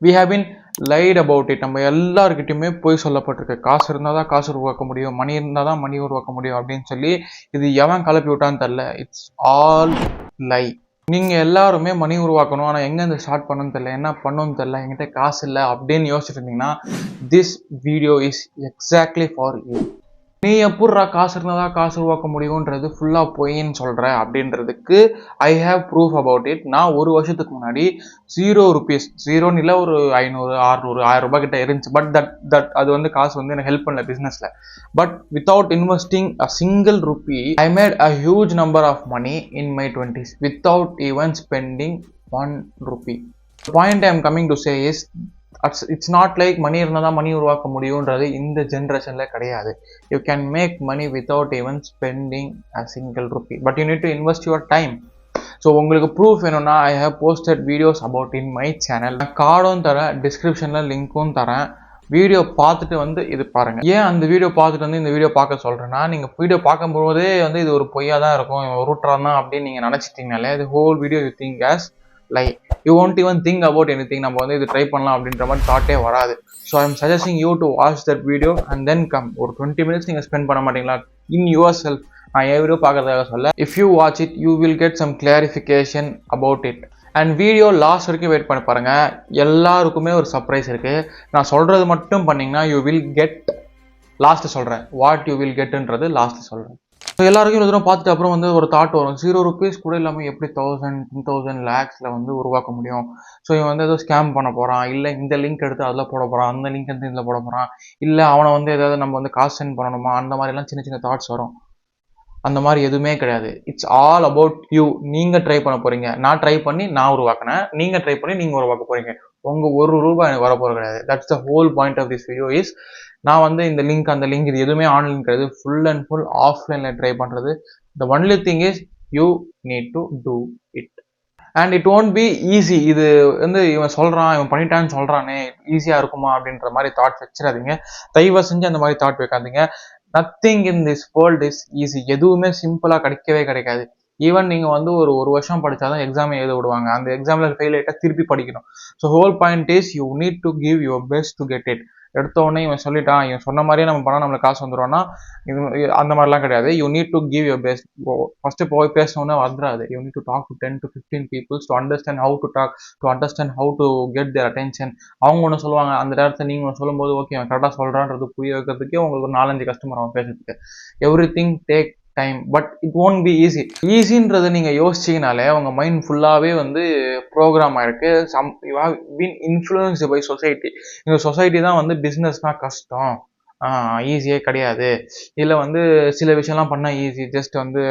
we have been lied about it. நம்ம எல்லார்கிட்டயுமே போய் சொல்லப்பட்டிருக்கு, காசு இருந்தால் தான் காசு உருவாக்க முடியும், மணி இருந்தால் தான் மணி உருவாக்க முடியும் அப்படின்னு சொல்லி. இது எவன் கலப்பி விட்டான்னு தெரில. இட்ஸ் ஆல் லை. நீங்கள் எல்லாருமே மணி உருவாக்கணும், ஆனால் எங்கேருந்து ஸ்டார்ட் பண்ணணும்னு தெரில, என்ன பண்ணணும்னு தெரில, என்கிட்ட காசு இல்லை அப்படின்னு யோசிச்சுட்டு இருந்தீங்கன்னா this video is exactly for you. நீ எப்பட்றா காசு இருந்தால் தான் காசு உருவாக்க முடியுன்றது ஃபுல்லாக பொய்ன்னு சொல்கிற அப்படின்றதுக்கு I have proof about it. நான் ஒரு வருஷத்துக்கு முன்னாடி ₹0, ஜீரோன்னு இல்லை, ஒரு 500, 600, 1000 ரூபாய் கிட்ட இருந்துச்சு. பட் தட் அது வந்து காசு வந்து எனக்கு ஹெல்ப் பண்ணல பிஸ்னஸில். But without investing a single rupee I made a huge number of money in my 20s without even spending ₹1. The point I am coming to say is it's not like money இருந்தால் தான் money உருவாக்க முடியுன்றது இந்த ஜென்ரேஷனில் கிடையாது. You can make money without even spending a single rupee, but you need to invest your time. So உங்களுக்கு proof வேணும்னா I have posted videos about in my channel. நான் கார்டும் தரேன், டிஸ்கிரிப்ஷனில் லிங்க்கும் தரேன். வீடியோ பார்த்துட்டு வந்து இது பாருங்கள். ஏன் அந்த வீடியோ பார்த்துட்டு வந்து இந்த வீடியோ பார்க்க சொல்கிறேன்னா, நீங்கள் வீடியோ பார்க்கும்போதே வந்து இது ஒரு பொய்யாக தான் இருக்கும், ரூட்டராக தான் அப்படின்னு நீங்கள் நினச்சிட்டிங்கனாலே இது whole video you think as lie. You won't even think about anything. நம்ம வந்து இது ட்ரை பண்ணலாம் அப்படின்ற மாதிரி தாட்டே வராது. So I am suggesting you to watch that video and then come. ஒரு 20 minutes நீங்கள் ஸ்பெண்ட் பண்ண மாட்டீங்களா இன் யுவர் செல்ஃப்? நான் என் வீடியோ பார்க்கறதாக சொல்ல. If you watch it you will get some clarification about it. And video last வரைக்கும் wait பண்ணி பாருங்கள். எல்லாருக்குமே ஒரு சர்ப்ரைஸ் இருக்குது. நான் சொல்கிறது மட்டும் பண்ணிங்கன்னா யூ வில் கெட். லாஸ்ட்டு சொல்கிறேன், வாட் யூ வில் கெட்டுன்றது லாஸ்ட்டு சொல்கிறேன். ஸோ எல்லாருக்கும் இவ்வளோ தூரம் பார்த்துட்டு அப்புறம் வந்து ஒரு தாட் வரும், ₹0 கூட இல்லாமல் எப்படி 1000, 10,000 லேக்ஸில் வந்து உருவாக்க முடியும்? ஸோ இவன் வந்து ஏதோ ஸ்கேம் பண்ண போகிறான், இல்லை இந்த லிங்க் எடுத்து அதில் போட போகிறான், அந்த லிங்க் எடுத்து இதில் போட போகிறான், இல்லை அவனை வந்து ஏதாவது நம்ம வந்து காசு சென்ட் பண்ணணுமா, அந்த மாதிரிலாம் சின்ன சின்ன தாட்ஸ் வரும். அந்த மாதிரி எதுவுமே கிடையாது. It's all about you. நீங்கள் ட்ரை பண்ண போகிறீங்க, நான் ட்ரை பண்ணி நான் உருவாக்கினேன், நீங்கள் ட்ரை பண்ணி நீங்கள் உருவாக்க போகிறீங்க. உங்கள் ₹1 எனக்கு வரப்போகிறது கிடையாது. That's the whole point of this video is. நான் வந்து இந்த லிங்க் அந்த லிங்க் இது எதுவுமே ஆன்லைன் கிடையாது, ஃபுல் அண்ட் ஃபுல் ஆஃப்லைனில் ட்ரை பண்ணுறது. The only thing is you need to do it and it won't be easy. இது வந்து இவன் சொல்கிறான், இவன் பண்ணிட்டான்னு சொல்கிறானே, ஈஸியாக இருக்குமா அப்படின்ற மாதிரி தாட் வச்சிடாதீங்க. தயவு செஞ்சு அந்த மாதிரி தாட் வைக்காதீங்க. Nothing in this world is easy. எதுவுமே சிம்பிளாக கிடைக்கவே கிடைக்காது. ஈவன் நீங்கள் வந்து ஒரு வருஷம் படித்தாதான் எக்ஸாம் எழுத விடுவாங்க. அந்த எக்ஸாமில் ஃபெயில் ஆகிட்டா திருப்பி படிக்கணும். So whole point is you need to give your best to get it. எடுத்த உடனே இவன் சொல்லிட்டான், இவன் சொன்ன மாதிரியே நம்ம பண்ணால் நம்மளுக்கு காசு வந்துடும்னா இது அந்த மாதிரிலாம் கிடையாது. You need to give your best. First போய் பேசணுன்னே வந்துடாது. You need to talk to 10 to 15 peoples to understand how to talk, to understand how to get their attention. அவங்க ஒன்று சொல்லுவாங்க, அந்த நேரத்தில் நீங்கள் ஒன்று சொல்லும்போது ஓகே அவன் கரெக்டாக சொல்கிறான்றது புரிய வைக்கிறதுக்கே உங்களுக்கு ஒரு 4-5 கஸ்டமர் அவன் பேசுறதுக்கு. Everything take time, but it won't be easy. ஈஸின்றது நீங்கள் யோசிச்சிங்கனாலே உங்கள் மைண்ட் ஃபுல்லாகவே வந்து ப்ரோக்ராம் ஆகிருக்கு. You have been influenced by society. இந்த சொசைட்டி தான் வந்து பிஸ்னஸ்னால் கஷ்டம், ஈஸியே கிடையாது, இதில் வந்து சில விஷயம்லாம் பண்ணால் ஈஸி, ஜஸ்ட் வந்து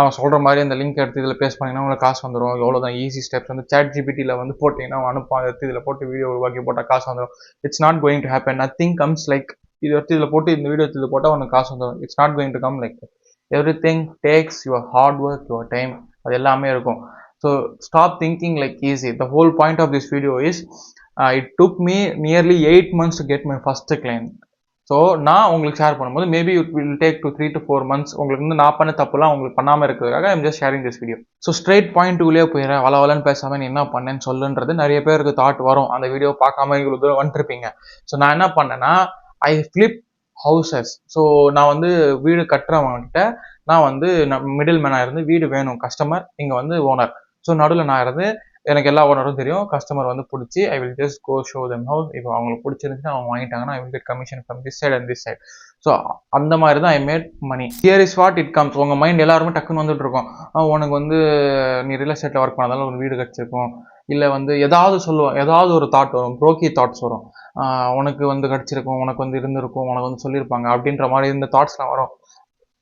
அவன் சொல்கிற மாதிரி அந்த லிங்க் எடுத்து இதில் பேஸ் பண்ணிங்கன்னா உங்களுக்கு காசு வந்துடும், எவ்வளோதான் ஈஸி ஸ்டெப்ஸ். வந்து ChatGPT வந்து போட்டிங்கன்னா அவன் அனுப்பான், எடுத்து இதில் போட்டு வீடியோ உருவாக்கி போட்டால் காசு வந்துடும். It's not going to happen. Nothing comes like இது எடுத்து இதில் போட்டு இந்த வீடியோ எடுத்து இதில் போட்டால் அவனுக்கு காசு வந்துடும். It's not going to come like that. Everything takes your hard work, your time, அது எல்லாமே இருக்கும். So stop thinking like easy. The whole point of this video is it took me nearly 8 months to get my first client. So நான் உங்களுக்கு share பண்ணும்போது maybe it will take 3 to 4 months. உங்களுக்கு வந்து நான் பண்ண தப்புலாம் உங்களுக்கு பண்ணாமல் இருக்கிறதுக்காக I'm just sharing this video. So straight பாயிண்ட்டுக்குள்ளேயே போயிடுறேன். வளவலன்னு பேசாமல் நீ என்ன பண்ணேன்னு சொல்லுன்றது நிறைய பேருக்கு தாட் வரும். அந்த வீடியோ பார்க்காம இவ்வளோ தூரம் வந்துருப்பீங்க. ஸோ நான் என்ன பண்ணேன்னா ஐ ஃப்ளிப் ஹவுசஸ். ஸோ நான் வந்து வீடு கட்டுறவங்கிட்ட நான் வந்து மிடில் மேனாக இருந்து வீடு வேணும், கஸ்டமர் இங்கே வந்து ஓனர். ஸோ நடுவில் நான் இருந்து எனக்கு எல்லா ஓனரும் தெரியும். கஸ்டமர் வந்து பிடிச்சி I will just go show them house. இப்போ அவங்களுக்கு பிடிச்சிருந்துச்சுன்னா அவங்க வாங்கிட்டாங்கன்னா I will get commission from this side and this side. So அந்த மாதிரி தான் I made money. Here is what it comes. உங்கள் மைண்ட் எல்லாருமே டக்குன்னு வந்துட்டு இருக்கோம். உனக்கு வந்து நீ ரியல் எஸ்டேட்டில் ஒர்க் பண்ணதால ஒரு வீடு கிடச்சிருக்கும், இல்லை வந்து ஏதாவது சொல்லுவோம், ஏதாவது ஒரு தாட் வரும், ப்ரோக்கி தாட்ஸ் வரும். உனக்கு வந்து கிடச்சிருக்கும், உனக்கு வந்து இருந்திருக்கும், உனக்கு வந்து சொல்லியிருப்பாங்க அப்படின்ற மாதிரி இந்த தாட்ஸ்லாம் வரும்.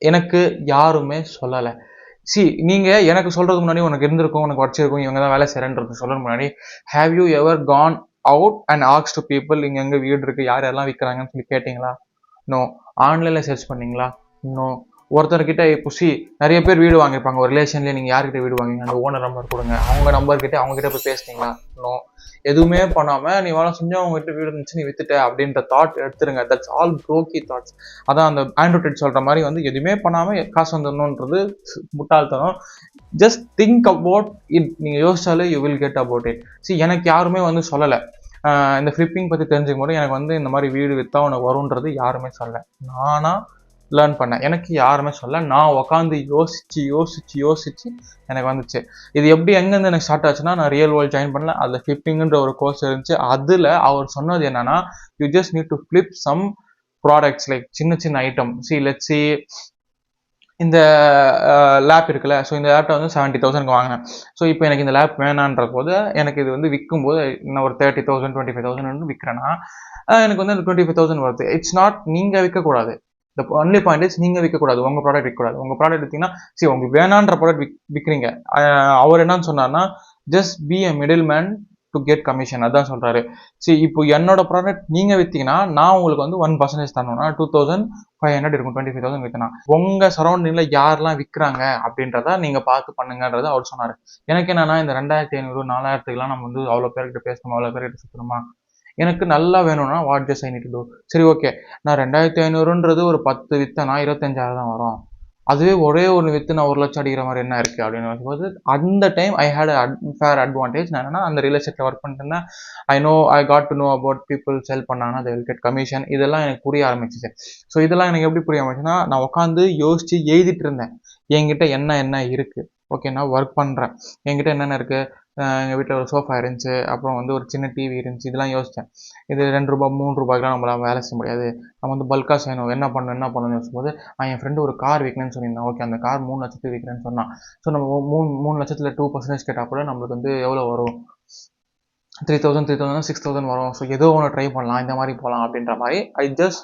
எனக்கு யாருமே சொல்லலை. நீங்கள் எனக்கு சொல்கிறதுக்கு முன்னாடி உனக்கு இருந்திருக்கும், உனக்கு வச்சிருக்கும், இவங்க தான் வேலை செய்கிறேன்றது சொல்கிறது முன்னாடி have you ever gone out and ஆக்ஸ் டு பீப்புள் இங்கே எங்கே வீடு இருக்குது, யார் யாரெல்லாம் விற்கிறாங்கன்னு சொல்லி கேட்டிங்களா? நோ. ஆன்லைனில் சர்ச் பண்ணிங்களா? நோ. ஒருத்தர்கிட்ட இப்போ நிறைய பேர் வீடு வாங்கியிருப்பாங்க. ஒரு ரிலேஷன்லேயே நீங்கள் யார்கிட்ட வீடு வாங்கிங்க, அந்த ஓனர் நம்பர் கொடுங்க, அவங்க நம்பர்கிட்ட அவங்ககிட்ட போய் பேசுனீங்களா? நோ. எதுவுமே பண்ணாமல் நீ வேலை செஞ்சு அவங்ககிட்ட வீடு இருந்துச்சு நீ வித்துட்ட அப்படின்ற தாட் எடுத்துருங்க. That's all brokie thoughts. அதான் அந்த ஆண்ட்ராய்ட் சொல்கிற மாதிரி வந்து எதுவுமே பண்ணாமல் காசு வந்துடணுன்றது முட்டாள்தனம். Just think about it. நீங்கள் யோசிச்சாலே you will get about it. எனக்கு யாருமே வந்து சொல்லலை. இந்த ஃப்ளிப்பிங் பற்றி தெரிஞ்சுக்கும் போது எனக்கு வந்து இந்த மாதிரி வீடு விற்றா உனக்கு வரும்ன்றது யாருமே சொல்லலை. நானாக லேர்ன் பண்ணேன். எனக்கு யாருமே சொல்ல, நான் உட்காந்து யோசிச்சு எனக்கு வந்துச்சு. இது எப்படி எங்கேருந்து எனக்கு ஸ்டார்ட் ஆச்சுன்னா, நான் ரியல் வேர்ல்ட் ஜாயின் பண்ணல, அதில் ஃப்ளிப்பிங்ன்ற ஒரு கோர்ஸ் இருந்துச்சு. அதில் அவர் சொன்னது என்னன்னா, you just need to flip some products like சின்ன ஐட்டம். லெட்ஸ் சி இந்த லேப் இருக்குல்ல, ஸோ இந்த லேப்பை வந்து 70,000 வாங்கினேன். ஸோ இப்போ எனக்கு இந்த லேப் வேணான்ற போது எனக்கு இது வந்து விற்கும் போது இன்னும் ஒரு 30,000 25,000 விற்கிறேன்னா எனக்கு வந்து 25,000 வருது. இட்ஸ் நாட் நீங்கள் விற்கக்கூடாது. த ஒன்லி பாயிண்ட் இஸ் நீங்கள் விற்கக்கூடாது, உங்கள் ப்ராடக்ட் விற்கக்கூடாது. உங்கள் ப்ராடக்ட் விற்றீங்கன்னா சரி உங்களுக்கு வேணான்ற ப்ராடக்ட் விற்கிறீங்க. அவர் என்னன்னு சொன்னார்னா, just be a middle man to get commission. அதான் சொல்றாரு. சரி இப்போ என்னோட ப்ராடக்ட் நீங்க வித்தீங்கன்னா நான் உங்களுக்கு வந்து 1% தரணும்னா 2,500 இருக்கும். 25,000 வித்தனா உங்க சரௌண்டிங்ல யாரெல்லாம் விற்கிறாங்க அப்படின்றத நீங்க பார்த்து பண்ணுங்கன்றத அவர் சொன்னாரு. எனக்கு என்னன்னா இந்த 2,500 4,000 நம்ம வந்து அவ்வளோ பேர்கிட்ட பேசணுமா, அவ்வளோ பேர்கிட்ட சுற்றணுமா? எனக்கு நல்லா வேணும்னா what just I need to do. சரி ஓகே, நான் 2,500ன்றது ஒரு 10 வித்தனா 25,000 தான் வரும். அதுவே ஒரே ஒன்று விற்று நான் 1,00,000 அடிக்கிற மாதிரி என்ன இருக்குது அப்படின்னு போது அந்த time I had fair advantage. நான் என்னன்னா அந்த ரியல் எஸ்டேட்டில் ஒர்க் பண்ணிட்டு இருந்தேன். I got to know about people sell பண்ணாங்கன்னா தே வில் கெட் கமிஷன். இதெல்லாம் எனக்கு புரிய ஆரம்பிச்சிச்சு. ஸோ இதெல்லாம் எனக்கு எப்படி புரிய ஆரம்பிச்சுன்னா, நான் உட்காந்து யோசிச்சு எழுதிட்டு இருந்தேன் என்கிட்ட என்ன இருக்குது. ஓகே, நான் ஒர்க் பண்ணுறேன், என்கிட்ட என்னென்ன இருக்குது. எங்கள் வீட்டில் ஒரு சோஃபா இருந்துச்சு, அப்புறம் வந்து ஒரு சின்ன டிவி இருந்துச்சு. இதெல்லாம் யோசித்தேன். இது 2 ரூபா 3 ரூபாய்க்குலாம் நம்மளால் வேலை செய்ய முடியாது. நம்ம வந்து பல்காக செய்யணும். என்ன பண்ணணும்னு யோசிக்கும்போது என் ஃப்ரெண்டு ஒரு கார் விற்கணும்னு சொல்லியிருந்தான். ஓகே, அந்த கார் 3 லட்சத்துக்கு விற்கிறேன்னு சொன்னான். ஸோ நம்ம 3 லட்சத்தில் 2% கேட்டால் கூட நம்மளுக்கு வந்து எவ்வளோ வரும்? 3,000 6,000 வரும். ஸோ ஏதோ ஒன்று ட்ரை பண்ணலாம், இந்த மாதிரி போகலாம் அப்படின்ற மாதிரி ஐ ஜஸ்ட்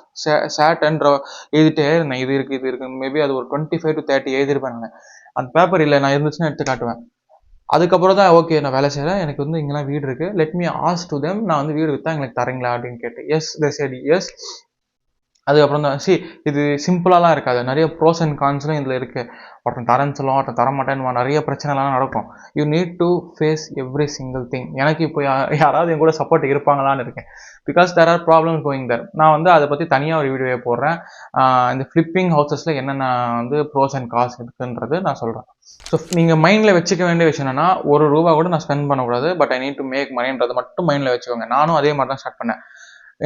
சேட் அண்ட் எழுதிட்டே இருந்தேன். இது இருக்குது மேபி அது ஒரு 25 to 30 எழுதிருப்பேன். நான் அந்த பேப்பர் இல்லை, நான் இருந்துச்சுன்னா எடுத்து காட்டுவேன். அதுக்கப்புறம் தான் ஓகே நான் வேலை செய்கிறேன், எனக்கு வந்து இங்கெல்லாம் வீடு இருக்குது, let me ask to them, நான் வந்து வீடு விற்றா எங்களுக்கு தரீங்களா அப்படின்னு கேட்டேன். Yes they said yes. அதுக்கப்புறம் தான் இது சிம்பிளாலாம் இருக்காது, நிறைய ப்ரோஸ் அண்ட் கான்ஸ்லாம் இதில் இருக்குது. ஒருத்தன் தரேன்னு சொல்லுவான், ஒருத்தன் தரமாட்டேன்னு, நிறைய பிரச்சனைலாம் நடக்கும். You need to face every single thing. எனக்கு இப்போ யாராவது என் கூட சப்போர்ட் இருப்பாங்களான்னு இருக்கேன். Because there are problems going there. நான் வந்து அதை பற்றி தனியாக ஒரு வீடியோவை போடுறேன். இந்த ஃப்ளிப்பிங் ஹவுசஸில் என்னென்ன வந்து ப்ரோஸ் அண்ட் கான்ஸ் இருக்குன்றது நான் சொல்கிறேன். ஸோ நீங்கள் மைண்டில் வச்சுக்க வேண்டிய விஷயம் என்னன்னா, ₹1 கூட நான் ஸ்பெண்ட் பண்ணக்கூடாது, but I need to make மணின்றது மட்டும் மைண்டில் வச்சுக்கோங்க. நானும் அதே மாதிரி தான் ஸ்டார்ட் பண்ணேன்.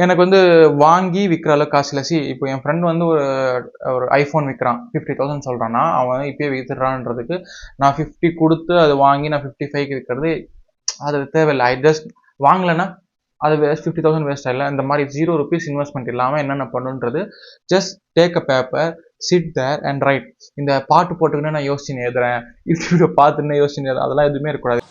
எனக்கு வந்து வாங்கி விற்கிற அளவுக்கு காசு இல்லை. இப்போ என் ஃப்ரெண்ட் வந்து ஒரு ஐஃபோன் விற்கிறான், 50,000 சொல்கிறான்னா, அவன் இப்பயே விற்றுறான்றதுக்கு நான் 50 கொடுத்து அதை வாங்கி நான் 55க்கு விற்கிறது அது தேவையில்லை. ஐ ஜஸ்ட் வாங்கலைன்னா அது 50,000 வேஸ்ட் இல்லை. இந்த மாதிரி ₹0 இன்வெஸ்ட்மெண்ட் இல்லாமல் என்னென்ன பண்ணுன்றது, just take a paper, sit there and write. இந்த பாட்டு போட்டுக்கின்னு நான் யோசிச்சுன்னு எழுதுறேன், யூடியூப்ல பார்த்துன்னு யோசிச்சுன்னு எழுதுறேன், அதெல்லாம் எதுவுமே இருக்கக்கூடாது.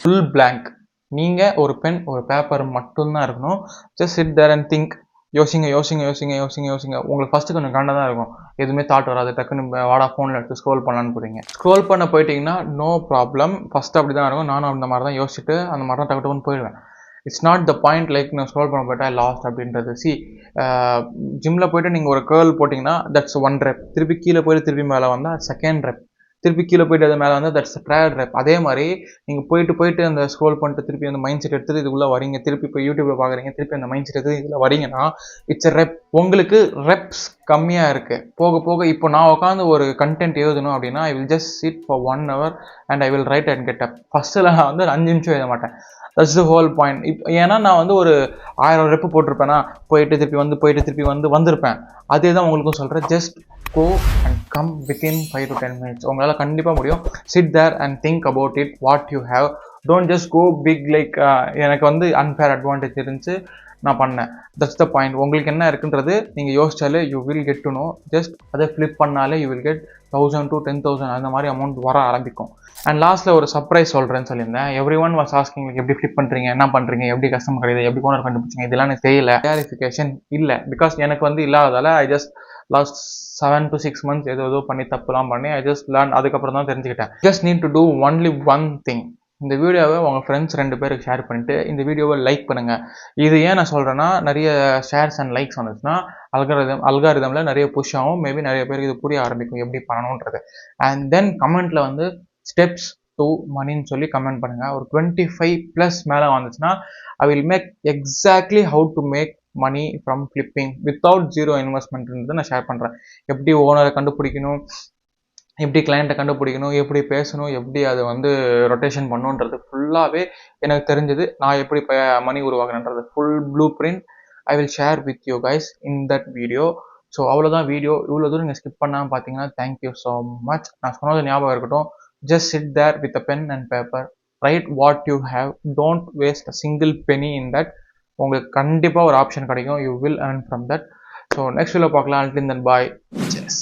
Full blank. நீங்கள் ஒரு பென் ஒரு பேப்பர் மட்டும்தான் இருக்கணும். Just sit there and think. யோசிங்க. உங்களுக்கு ஃபஸ்ட்டு கொஞ்சம் காண்டாக தான் இருக்கும், எதுவுமே தாட் வராது. டக்குன்னு வாடா ஃபோனில் எடுத்து ஸ்க்ரோல் பண்ணலான்னு போகிறீங்க. ஸ்க்ரோல் பண்ண போயிட்டீங்கன்னா நோ ப்ராப்ளம். ஃபஸ்ட்டு அப்படி தான் இருக்கும். நானும் அந்த மாதிரி தான் யோசிச்சுட்டு அந்த மாதிரி தான் டக்குன்னு போயிடுவேன். It's not the point like நான் ஸ்க்ரோல் பண்ண போயிட்டா லாஸ்ட் அப்படின்றது. ஜிம்மில் போய்ட்டு நீங்கள் ஒரு கேர்ள் போட்டிங்கன்னா தட்ஸ் 1 ரெப். திருப்பி கீழே போய்ட்டு திருப்பி மேலே வந்தால் செகண்ட் ரெப். திருப்பி கீழே போயிட்டு அது மேலே வந்து தட்ஸ் ட்ரையல் ரெப். அதே மாதிரி நீங்கள் போயிட்டு அந்த ஸ்க்ரோல் பண்ணிட்டு திருப்பி அந்த மைண்ட் செட் எடுத்துட்டு இதுக்குள்ளே வரீங்க, திருப்பி இப்போ யூடியூப்ல பார்க்குறீங்க, திருப்பி அந்த மைண்ட் செட் எடுத்து இதில் வரீங்கன்னா இட்ஸ் எ ரெப். உங்களுக்கு ரெப்ஸ் கம்மியாக இருக்குது. போக போக இப்போ நான் உட்காந்து ஒரு கண்டென்ட் எழுதணும் அப்படின்னா ஐ will just chit for 1 hour and I will write and get up. ஃபஸ்ட்டில் நான் வந்து 5 நிமிஷம் எழுத மாட்டேன். That's the whole point. இப்போ ஏன்னா நான் வந்து ஒரு 1000 ரெப்பு போட்டிருப்பேன்னா போயிட்டு திருப்பி வந்திருப்பேன். அதே தான் உங்களுக்கும் சொல்கிறேன். Just go and come within 5 to 10 minutes. உங்களால் கண்டிப்பாக முடியும். sit there and think about it, what you have. don't just go big like எனக்கு வந்து unfair advantage இருந்துச்சு நான் பண்ணேன். That's the point. உங்களுக்கு என்ன இருக்குன்றது நீங்கள் யோசிச்சாலே you will get to know. Just அதை ஃப்ளிப் பண்ணாலே யூ வில் கெட் 1,000 to 10,000 அந்த மாதிரி அமௌண்ட் வர ஆரம்பிக்கும். அண்ட் லாஸ்ட்டில் ஒரு சர்ப்ரைஸ் சொல்கிறேன்னு சொல்லியிருந்தேன். எவ்ரி ஒன் வாஸ் ஆஸ்கிங் எப்படி ஃப்ளிப் பண்ணுறீங்க, என்ன பண்ணுறீங்க, எப்படி கஸ்டமர் கிடையாது, எப்படி ஓனர் கண்டுபிடிச்சிங்க, இதெல்லாம் எனக்கு தெரியல. கிளாரிஃபிகேஷன் இல்லை. பிகாஸ் எனக்கு வந்து இல்லாததால் I just lost 7 to 6 months ஏதோ பண்ணி தப்புலாம் பண்ணி ஐ ஜஸ்ட் லேர்ன். அதுக்கப்புறம் தான் தெரிஞ்சுக்கிட்டேன். Just need to do only one thing. இந்த வீடியோவை உங்கள் ஃப்ரெண்ட்ஸ் 2 பேருக்கு ஷேர் பண்ணிவிட்டு இந்த வீடியோவை லைக் பண்ணுங்கள். இது ஏன் நான் சொல்கிறேன்னா, நிறைய ஷேர்ஸ் அண்ட் லைக்ஸ் வந்துச்சுன்னா அல்காரிதமில் நிறைய புஷ் ஆகும். மேபி நிறைய பேருக்கு இது புரிய ஆரம்பிக்கும் எப்படி பண்ணணுன்றது. அண்ட் தென் கமெண்ட்டில் வந்து ஸ்டெப்ஸ் டு மணின்னு சொல்லி கமெண்ட் பண்ணுங்கள். ஒரு 25+ மேலே வந்துச்சுன்னா I will make exactly how to make money from flipping without 0 இன்வெஸ்ட்மெண்ட்ன்றது நான் ஷேர் பண்ணுறேன். எப்படி ஓனரை கண்டுபிடிக்கணும், எப்படி கிளைண்ட்டை கண்டுபிடிக்கணும், எப்படி பேசணும், எப்படி அதை வந்து ரொட்டேஷன் பண்ணணுன்றது ஃபுல்லாகவே எனக்கு தெரிஞ்சது. நான் எப்படி மணி உருவாக்குறேன்றது full blueprint I will share with you guys in that video. So அவ்வளோதான் வீடியோ. இவ்வளோ தூரம் நீங்கள் ஸ்கிப் பண்ணாமல் பார்த்தீங்கன்னா தேங்க்யூ ஸோ மச். நான் சொன்னது ஞாபகம் இருக்கட்டும். Just sit there with a pen and paper, write what you have, don't waste a single penny in that. உங்களுக்கு கண்டிப்பாக ஒரு ஆப்ஷன் கிடைக்கும். You will earn from that. So next video பார்க்கலாம். until then bye. Cheers.